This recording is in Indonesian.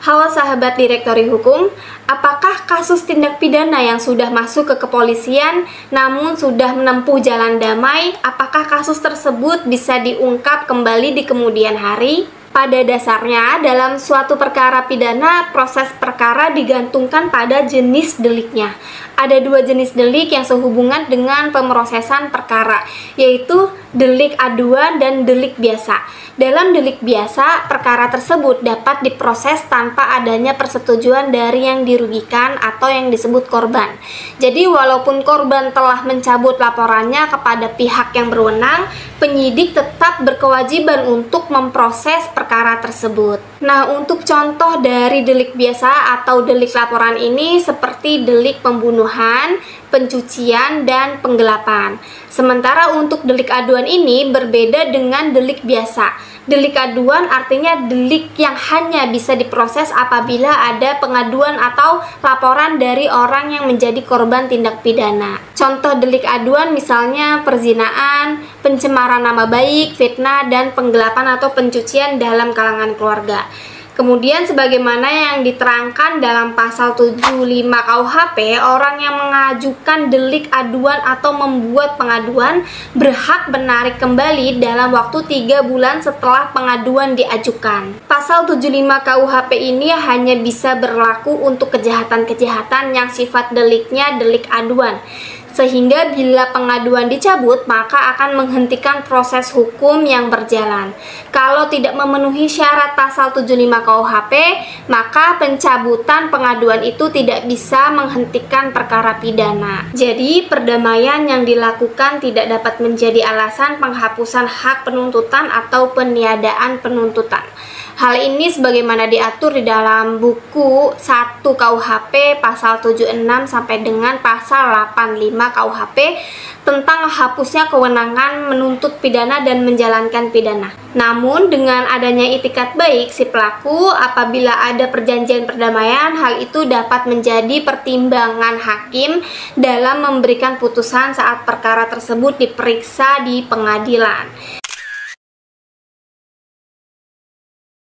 Halo sahabat Direktori Hukum, apakah kasus tindak pidana yang sudah masuk ke kepolisian namun sudah menempuh jalan damai, apakah kasus tersebut bisa diungkap kembali di kemudian hari? Pada dasarnya, dalam suatu perkara pidana, proses perkara digantungkan pada jenis deliknya. Ada dua jenis delik yang sehubungan dengan pemrosesan perkara, yaitu delik aduan dan delik biasa. Dalam delik biasa, perkara tersebut dapat diproses tanpa adanya persetujuan dari yang dirugikan atau yang disebut korban. Jadi, walaupun korban telah mencabut laporannya kepada pihak yang berwenang, penyidik tetap berkewajiban untuk memproses perkara tersebut. Nah, untuk contoh dari delik biasa atau delik laporan ini seperti delik pembunuhan, pencucian, dan penggelapan. Sementara untuk delik aduan ini berbeda dengan delik biasa. Delik aduan artinya delik yang hanya bisa diproses apabila ada pengaduan atau laporan dari orang yang menjadi korban tindak pidana. Contoh delik aduan misalnya perzinaan, pencemaran nama baik, fitnah, dan penggelapan atau pencucian dalam kalangan keluarga. Kemudian sebagaimana yang diterangkan dalam pasal 75 KUHP, orang yang mengajukan delik aduan atau membuat pengaduan berhak menarik kembali dalam waktu 3 bulan setelah pengaduan diajukan. Pasal 75 KUHP ini hanya bisa berlaku untuk kejahatan-kejahatan yang sifat deliknya delik aduan. Sehingga bila pengaduan dicabut, maka akan menghentikan proses hukum yang berjalan. Kalau tidak memenuhi syarat pasal 75 KUHP, maka pencabutan pengaduan itu tidak bisa menghentikan perkara pidana. Jadi, perdamaian yang dilakukan tidak dapat menjadi alasan penghapusan hak penuntutan atau peniadaan penuntutan. Hal ini sebagaimana diatur di dalam buku 1 KUHP pasal 76 sampai dengan pasal 85 KUHP tentang hapusnya kewenangan menuntut pidana dan menjalankan pidana. Namun dengan adanya itikat baik si pelaku, apabila ada perjanjian perdamaian, hal itu dapat menjadi pertimbangan hakim dalam memberikan putusan saat perkara tersebut diperiksa di pengadilan.